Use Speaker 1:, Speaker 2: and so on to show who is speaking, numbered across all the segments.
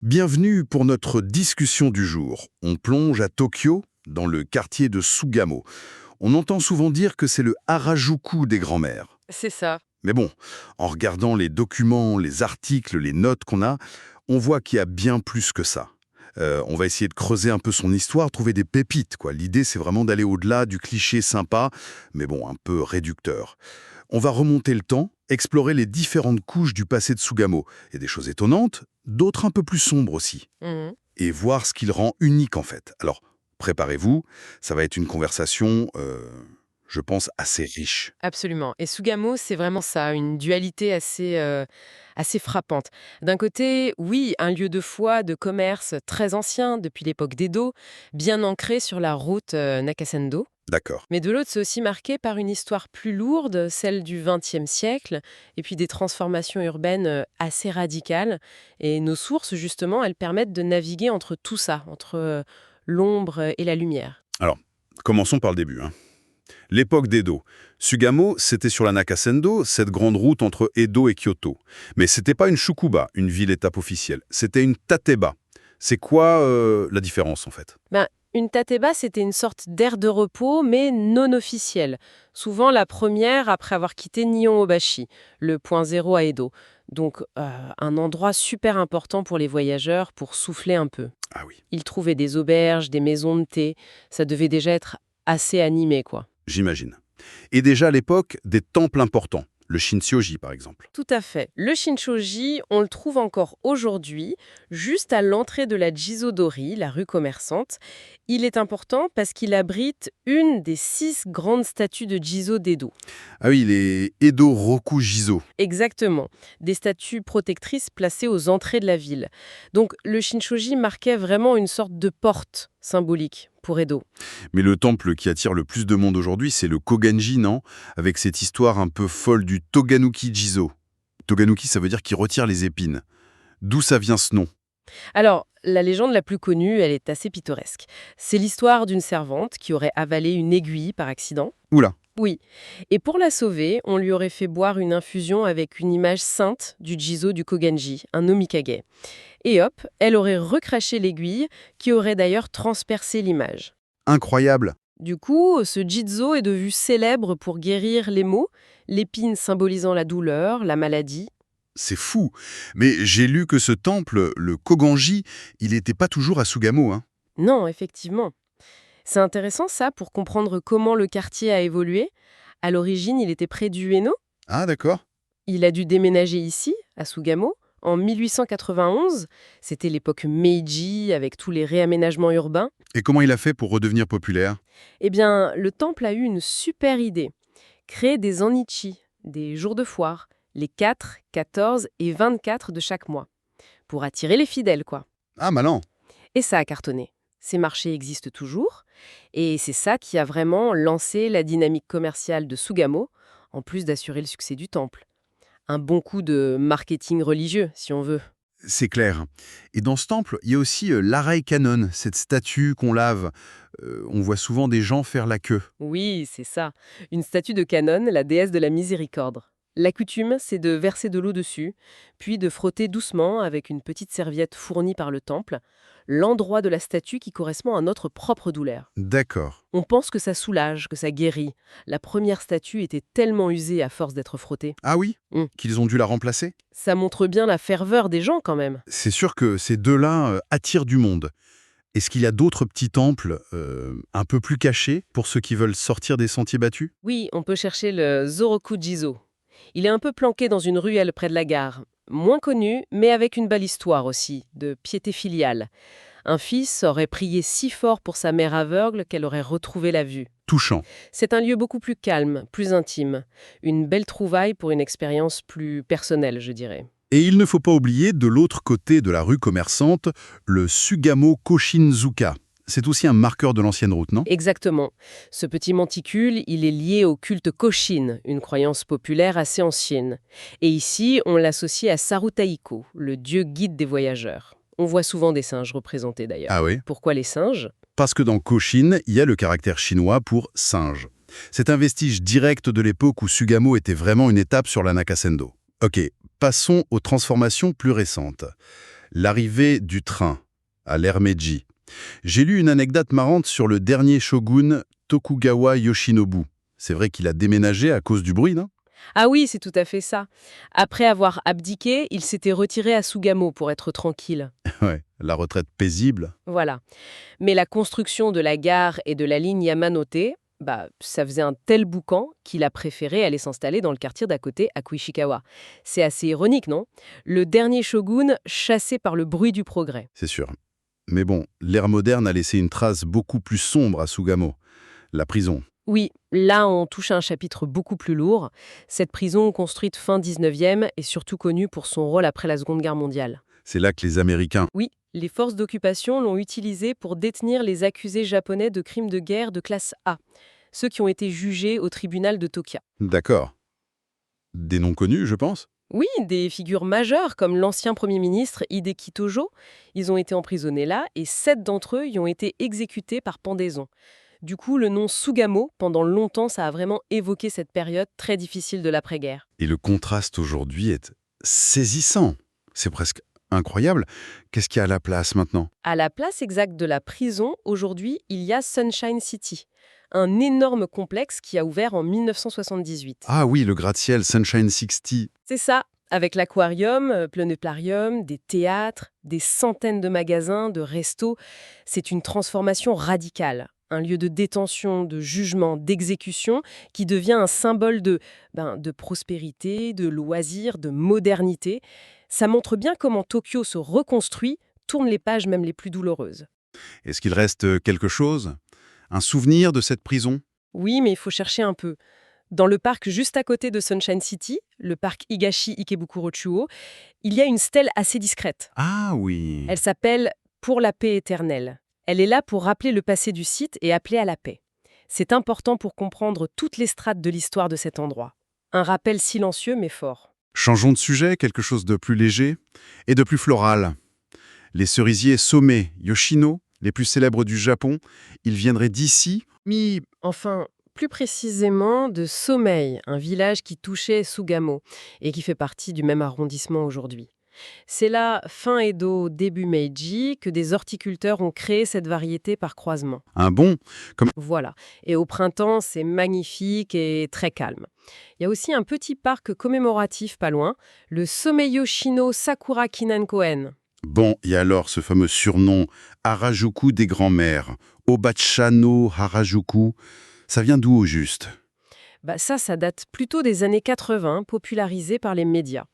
Speaker 1: Bienvenue pour notre discussion du jour. On plonge à Tokyo, dans le quartier de Sugamo. On entend souvent dire que c'est le Harajuku des grands-mères.
Speaker 2: C'est ça.
Speaker 1: Mais bon, en regardant les documents, les articles, les notes qu'on a, on voit qu'il y a bien plus que ça. On va essayer de creuser un peu son histoire, trouver des pépites, quoi. L'idée, c'est vraiment d'aller au-delà du cliché sympa, mais bon, un peu réducteur. On va remonter le temps, explorer les différentes couches du passé de Sugamo. Il y a des choses étonnantes, d'autres un peu plus sombres aussi.
Speaker 2: Mhm.
Speaker 1: Et voir ce qui le rend unique en fait. Alors, préparez-vous, ça va être une conversation, je pense, assez riche.
Speaker 2: Absolument. Et Sugamo, c'est vraiment ça, une dualité assez frappante. D'un côté, oui, un lieu de foi, de commerce très ancien, depuis l'époque d'Edo, bien ancré sur la route Nakasendo.
Speaker 1: D'accord.
Speaker 2: Mais de l'autre, c'est aussi marqué par une histoire plus lourde, celle du XXe siècle, et puis des transformations urbaines assez radicales. Et nos sources, justement, elles permettent de naviguer entre tout ça, entre l'ombre et la lumière.
Speaker 1: Alors, commençons par le début, hein. L'époque d'Edo. Sugamo, c'était sur la Nakasendo, cette grande route entre Edo et Kyoto. Mais c'était pas une Shukuba, une ville-étape officielle. C'était une Tateba. C'est quoi la différence en fait?
Speaker 2: Ben, une tateba, c'était une sorte d'aire de repos, mais non officielle. Souvent la première après avoir quitté Nihon-Obashi, le point zéro à Edo. Donc un endroit super important pour les voyageurs pour souffler un peu.
Speaker 1: Ah oui,
Speaker 2: Ils trouvaient des auberges, des maisons de thé. Ça devait déjà être assez animé, quoi.
Speaker 1: j'imagine. Et déjà à l'époque, des temples importants. Le Shinsyoji par exemple.
Speaker 2: Tout à fait. Le Shinshoji, on le trouve encore aujourd'hui, juste à l'entrée de la Jizodori, la rue commerçante. Il est important parce qu'il abrite une des 6 grandes statues de Jizo d'Edo.
Speaker 1: Ah oui, les Edo Roku Jizo.
Speaker 2: Exactement. Des statues protectrices placées aux entrées de la ville. Donc le Shinshoji marquait vraiment une sorte de porte symbolique pour Edo.
Speaker 1: Mais le temple qui attire le plus de monde aujourd'hui, c'est le Kogenji, non? Avec cette histoire un peu folle du Toganuki Jizo. Toganuki, ça veut dire qui retire les épines. D'où ça vient ce nom?
Speaker 2: Alors, la légende la plus connue, elle est assez pittoresque. C'est l'histoire d'une servante qui aurait avalé une aiguille par accident.
Speaker 1: Oula,
Speaker 2: Oui. Et pour la sauver, on lui aurait fait boire une infusion avec une image sainte du Jizo du Kogenji, un omikage. Et hop, elle aurait recraché l'aiguille, qui aurait d'ailleurs transpercé l'image.
Speaker 1: incroyable.
Speaker 2: Du coup, ce Jizo est devenu célèbre pour guérir les maux, l'épine symbolisant la douleur, la maladie.
Speaker 1: C'est fou. Mais j'ai lu que ce temple, le Kogenji, il n'était pas toujours à Sugamo, hein.
Speaker 2: Non, effectivement. C'est intéressant ça pour comprendre comment le quartier a évolué. À l'origine, il était près du Ueno.
Speaker 1: Ah d'accord.
Speaker 2: Il a dû déménager ici, à Sugamo, en 1891. C'était l'époque Meiji, avec tous les réaménagements urbains.
Speaker 1: Et comment il a fait pour redevenir populaire?
Speaker 2: Eh bien, le temple a eu une super idée. Créer des onichi, des jours de foire, les 4, 14 et 24 de chaque mois. Pour attirer les fidèles, quoi.
Speaker 1: Ah malin.
Speaker 2: Et ça a cartonné. Ces marchés existent toujours. Et c'est ça qui a vraiment lancé la dynamique commerciale de Sugamo, en plus d'assurer le succès du temple. Un bon coup de marketing religieux, si on veut.
Speaker 1: C'est clair. Et dans ce temple, il y a aussi l'Arai Kanon, cette statue qu'on lave. On voit souvent des gens faire la queue.
Speaker 2: Oui, c'est ça. Une statue de Canon, la déesse de la miséricorde. La coutume, c'est de verser de l'eau dessus, puis de frotter doucement avec une petite serviette fournie par le temple, l'endroit de la statue qui correspond à notre propre douleur.
Speaker 1: D'accord.
Speaker 2: On pense que ça soulage, que ça guérit. La première statue était tellement usée à force d'être frottée.
Speaker 1: Ah oui?
Speaker 2: Mm.
Speaker 1: Qu'ils ont dû la remplacer?
Speaker 2: Ça montre bien la ferveur des gens quand même.
Speaker 1: C'est sûr que ces deux-là attirent du monde. Est-ce qu'il y a d'autres petits temples un peu plus cachés pour ceux qui veulent sortir des sentiers battus?
Speaker 2: Oui, on peut chercher le Zoroku Jizo. Il est un peu planqué dans une ruelle près de la gare. Moins connu, mais avec une belle histoire aussi, de piété filiale. Un fils aurait prié si fort pour sa mère aveugle qu'elle aurait retrouvé la vue.
Speaker 1: Touchant.
Speaker 2: C'est un lieu beaucoup plus calme, plus intime. Une belle trouvaille pour une expérience plus personnelle, je dirais.
Speaker 1: Et il ne faut pas oublier, de l'autre côté de la rue commerçante, le Sugamo Koshinzuka. C'est aussi un marqueur de l'ancienne route, non?
Speaker 2: Exactement. Ce petit monticule, il est lié au culte Koshin, une croyance populaire assez ancienne. Et ici, on l'associe à Sarutaiko, le dieu guide des voyageurs. On voit souvent des singes représentés
Speaker 1: Ah
Speaker 2: d'ailleurs.
Speaker 1: oui?
Speaker 2: Pourquoi les singes?
Speaker 1: Parce que dans Koshin, il y a le caractère chinois pour singe. C'est un vestige direct de l'époque où Sugamo était vraiment une étape sur la Nakasendo. Ok, passons aux transformations plus récentes. L'arrivée du train à l'ère Meiji. J'ai lu une anecdote marrante sur le dernier shogun Tokugawa Yoshinobu. C'est vrai qu'il a déménagé à cause du bruit, non?
Speaker 2: Ah oui, c'est tout à fait ça. Après avoir abdiqué, il s'était retiré à Sugamo pour être tranquille.
Speaker 1: Ouais, la retraite paisible.
Speaker 2: Voilà. Mais la construction de la gare et de la ligne Yamanote, ça faisait un tel boucan qu'il a préféré aller s'installer dans le quartier d'à côté, à Kuishikawa. C'est assez ironique, non? Le dernier shogun chassé par le bruit du progrès.
Speaker 1: C'est sûr. Mais bon, l'ère moderne a laissé une trace beaucoup plus sombre à Sugamo. La prison.
Speaker 2: Oui, là on touche à un chapitre beaucoup plus lourd. Cette prison, construite fin 19e, est surtout connue pour son rôle après la Seconde Guerre mondiale.
Speaker 1: C'est là que les Américains...
Speaker 2: Oui, les forces d'occupation l'ont utilisée pour détenir les accusés japonais de crimes de guerre de classe A, ceux qui ont été jugés au tribunal de Tokia.
Speaker 1: D'accord. Des noms connus, je pense?
Speaker 2: Oui, des figures majeures comme l'ancien Premier ministre Hideki Tojo, ils ont été emprisonnés là et 7 d'entre eux y ont été exécutés par pendaison. Du coup, le nom Sugamo, pendant longtemps, ça a vraiment évoqué cette période très difficile de l'après-guerre.
Speaker 1: Et le contraste aujourd'hui est saisissant. C'est presque incroyable. Qu'est-ce qu'il y a à la place maintenant?
Speaker 2: À la place exacte de la prison, aujourd'hui, il y a Sunshine City, un énorme complexe qui a ouvert en 1978.
Speaker 1: Ah oui, le gratte-ciel Sunshine 60.
Speaker 2: C'est ça, avec l'aquarium, planétarium, des théâtres, des centaines de magasins, de restos. C'est une transformation radicale. Un lieu de détention, de jugement, d'exécution qui devient un symbole de prospérité, de loisirs, de modernité. Ça montre bien comment Tokyo se reconstruit, tourne les pages même les plus douloureuses.
Speaker 1: Est-ce qu'il reste quelque chose? Un souvenir de cette prison?
Speaker 2: Oui, mais il faut chercher un peu. Dans le parc juste à côté de Sunshine City, le parc Higashi Ikebukuro-Chuo, il y a une stèle assez discrète.
Speaker 1: Ah oui.
Speaker 2: Elle s'appelle « Pour la paix éternelle ». Elle est là pour rappeler le passé du site et appeler à la paix. C'est important pour comprendre toutes les strates de l'histoire de cet endroit. Un rappel silencieux mais fort.
Speaker 1: Changeons de sujet, quelque chose de plus léger et de plus floral. Les cerisiers Somei Yoshino, les plus célèbres du Japon, ils viendraient d'ici,
Speaker 2: Enfin, plus précisément de Somei, un village qui touchait Sugamo et qui fait partie du même arrondissement aujourd'hui. C'est là, fin Edo, début Meiji, que des horticulteurs ont créé cette variété par croisement.
Speaker 1: un bon, comme...
Speaker 2: Voilà. Et au printemps, c'est magnifique et très calme. Il y a aussi un petit parc commémoratif pas loin, le Someyoshino Sakura Kinankoen.
Speaker 1: Bon, et alors ce fameux surnom Harajuku des grands-mères, Obacha no Harajuku, ça vient d'où au juste?
Speaker 2: Ça date plutôt des années 80, popularisé par les médias.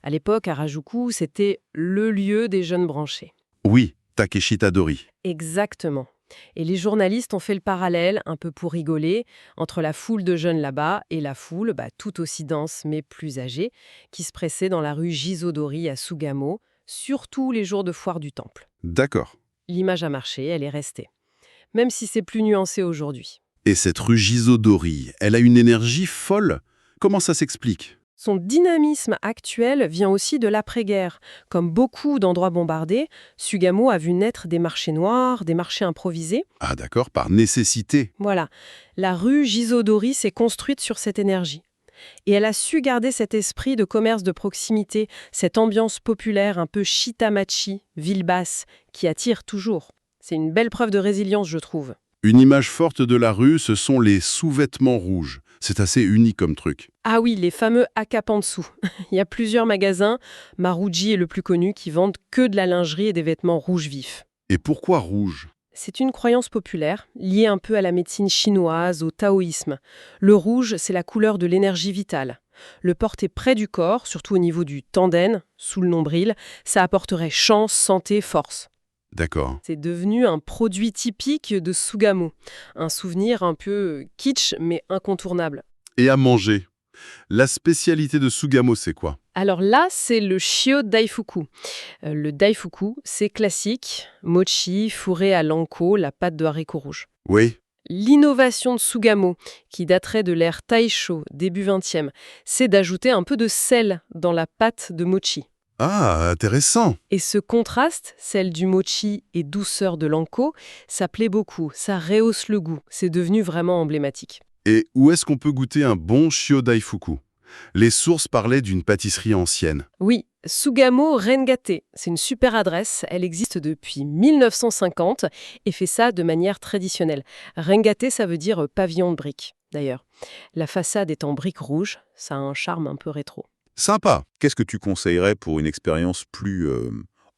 Speaker 2: À l'époque, Harajuku, c'était le lieu des jeunes branchés.
Speaker 1: Oui, Takeshi Tadori.
Speaker 2: Exactement. Et les journalistes ont fait le parallèle, un peu pour rigoler, entre la foule de jeunes là-bas et la foule, tout aussi dense mais plus âgée, qui se pressait dans la rue Gisodori à Sugamo, surtout les jours de foire du temple.
Speaker 1: D'accord.
Speaker 2: L'image a marché, elle est restée. Même si c'est plus nuancé aujourd'hui.
Speaker 1: Et cette rue Gisodori, elle a une énergie folle. Comment ça s'explique?
Speaker 2: Son dynamisme actuel vient aussi de l'après-guerre. Comme beaucoup d'endroits bombardés, Sugamo a vu naître des marchés noirs, des marchés improvisés.
Speaker 1: Ah d'accord, par nécessité.
Speaker 2: Voilà. La rue Gisodori s'est construite sur cette énergie. Et elle a su garder cet esprit de commerce de proximité, cette ambiance populaire un peu shitamachi, ville basse, qui attire toujours. C'est une belle preuve de résilience, je trouve.
Speaker 1: Une image forte de la rue, ce sont les sous-vêtements rouges. C'est assez unique comme truc.
Speaker 2: Ah oui, les fameux akapantsu. Il y a plusieurs magasins, Maruji est le plus connu, qui vendent que de la lingerie et des vêtements rouges vifs.
Speaker 1: Et pourquoi rouge?
Speaker 2: C'est une croyance populaire, liée un peu à la médecine chinoise, au taoïsme. Le rouge, c'est la couleur de l'énergie vitale. Le porter près du corps, surtout au niveau du tanden, sous le nombril, ça apporterait chance, santé, force.
Speaker 1: D'accord.
Speaker 2: C'est devenu un produit typique de Sugamo. Un souvenir un peu kitsch, mais incontournable.
Speaker 1: Et à manger. La spécialité de Sugamo, c'est quoi?
Speaker 2: Alors là, c'est le shio daifuku. Le daifuku, c'est classique, mochi, fourré à l'anko, la pâte de haricots rouges.
Speaker 1: Oui.
Speaker 2: L'innovation de Sugamo, qui daterait de l'ère Taisho, début 20e, c'est d'ajouter un peu de sel dans la pâte de mochi.
Speaker 1: Ah, intéressant.
Speaker 2: Et ce contraste, celle du mochi et douceur de l'anko, ça plaît beaucoup, ça rehausse le goût, c'est devenu vraiment emblématique.
Speaker 1: Et où est-ce qu'on peut goûter un bon shio daifuku? Les sources parlaient d'une pâtisserie ancienne.
Speaker 2: Oui, Sugamo Rengate, c'est une super adresse, elle existe depuis 1950 et fait ça de manière traditionnelle. Rengate, ça veut dire pavillon de briques, d'ailleurs. La façade est en briques rouges, ça a un charme un peu rétro.
Speaker 3: Sympa. Qu'est-ce que tu conseillerais pour une expérience plus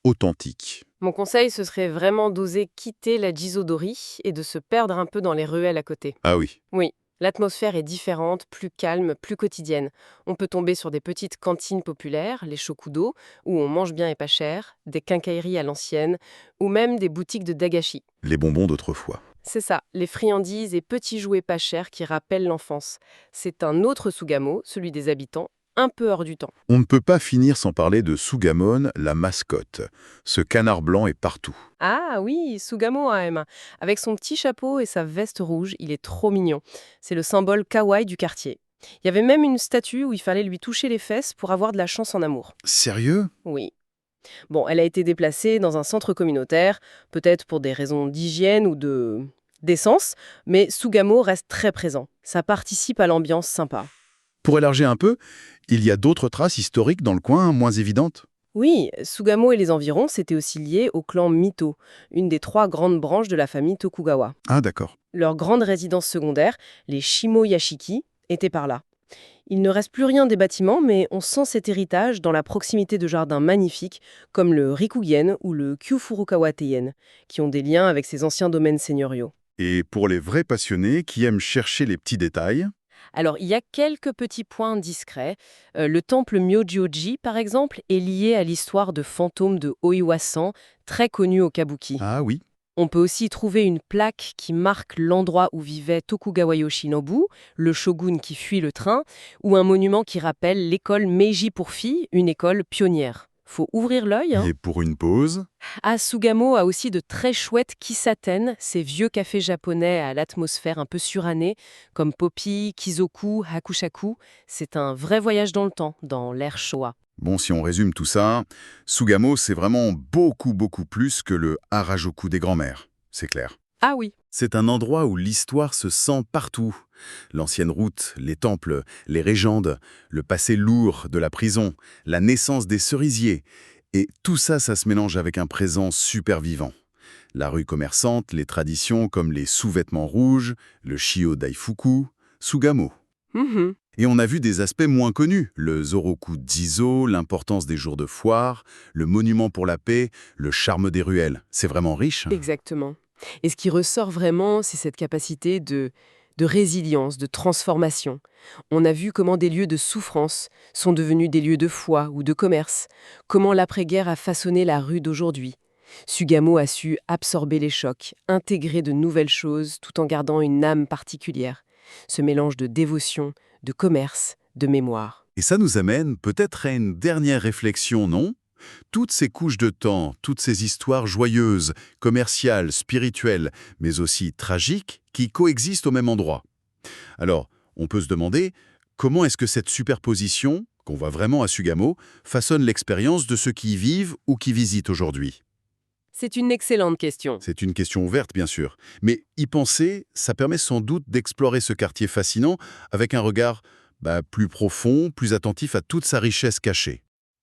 Speaker 3: authentique?
Speaker 2: Mon conseil, ce serait vraiment d'oser quitter la Jizodori et de se perdre un peu dans les ruelles à côté.
Speaker 3: Ah oui.
Speaker 2: Oui, l'atmosphère est différente, plus calme, plus quotidienne. On peut tomber sur des petites cantines populaires, les shokudo, où on mange bien et pas cher, des quincailleries à l'ancienne, ou même des boutiques de dagashi.
Speaker 3: Les bonbons d'autrefois.
Speaker 2: C'est ça, les friandises et petits jouets pas chers qui rappellent l'enfance. C'est un autre Sugamo, celui des habitants, un peu hors du temps.
Speaker 3: On ne peut pas finir sans parler de Sugamon, la mascotte. Ce canard blanc est partout.
Speaker 2: Ah oui, Sugamo AM. Avec son petit chapeau et sa veste rouge, il est trop mignon. C'est le symbole kawaii du quartier. Il y avait même une statue où il fallait lui toucher les fesses pour avoir de la chance en amour.
Speaker 1: Sérieux?
Speaker 2: Oui. Bon, elle a été déplacée dans un centre communautaire, peut-être pour des raisons d'hygiène ou d'essence, mais Sugamo reste très présent. Ça participe à l'ambiance sympa.
Speaker 3: Pour élargir un peu, il y a d'autres traces historiques dans le coin, moins évidentes.
Speaker 2: Oui, Sugamo et les environs, c'était aussi lié au clan Mito, une des 3 grandes branches de la famille Tokugawa.
Speaker 1: Ah d'accord.
Speaker 2: Leur grande résidence secondaire, les Shimo-Yashiki, était par là. Il ne reste plus rien des bâtiments, mais on sent cet héritage dans la proximité de jardins magnifiques comme le Rikugien ou le Kyufurukawa-teien, qui ont des liens avec ces anciens domaines seigneuriaux.
Speaker 1: Et pour les vrais passionnés qui aiment chercher les petits détails,
Speaker 2: Alors, il y a quelques petits points discrets. Le temple Myoji-oji, par exemple, est lié à l'histoire de fantômes de Oiwa-san, très connu au Kabuki.
Speaker 1: ah oui,
Speaker 2: On peut aussi trouver une plaque qui marque l'endroit où vivait Tokugawa Yoshinobu, le shogun qui fuit le train, ou un monument qui rappelle l'école Meiji pour filles, une école pionnière. Faut ouvrir l'œil, hein.
Speaker 1: et pour une pause,
Speaker 2: Ah, Sugamo a aussi de très chouettes kisaten, ces vieux cafés japonais à l'atmosphère un peu surannée, comme Poppy, Kizoku, Hakushaku. C'est un vrai voyage dans le temps, dans l'ère Showa.
Speaker 1: bon si on résume tout ça, Sugamo c'est vraiment beaucoup plus que le Harajuku des grands-mères, c'est clair.
Speaker 2: Ah oui.
Speaker 3: C'est un endroit où l'histoire se sent partout. L'ancienne route, les temples, les régendes, le passé lourd de la prison, la naissance des cerisiers. Et tout ça, ça se mélange avec un présent super vivant. La rue commerçante, les traditions comme les sous-vêtements rouges, le Shio Daifuku, Sugamo.
Speaker 2: Mhm.
Speaker 3: Et on a vu des aspects moins connus, le Zoroku Jizo, l'importance des jours de foire, le monument pour la paix, le charme des ruelles. C'est vraiment riche.
Speaker 2: Exactement. Et ce qui ressort vraiment, c'est cette capacité de résilience, de transformation. On a vu comment des lieux de souffrance sont devenus des lieux de foi ou de commerce, comment l'après-guerre a façonné la rue d'aujourd'hui. Sugamo a su absorber les chocs, intégrer de nouvelles choses tout en gardant une âme particulière. Ce mélange de dévotion, de commerce, de mémoire.
Speaker 3: Et ça nous amène peut-être à une dernière réflexion, non? Toutes ces couches de temps, toutes ces histoires joyeuses, commerciales, spirituelles, mais aussi tragiques, qui coexistent au même endroit. Alors, on peut se demander, comment est-ce que cette superposition, qu'on voit vraiment à Sugamo, façonne l'expérience de ceux qui y vivent ou qui visitent aujourd'hui?
Speaker 2: C'est une excellente question.
Speaker 3: C'est une question ouverte, bien sûr. Mais y penser, ça permet sans doute d'explorer ce quartier fascinant avec un regard plus profond, plus attentif à toute sa richesse cachée.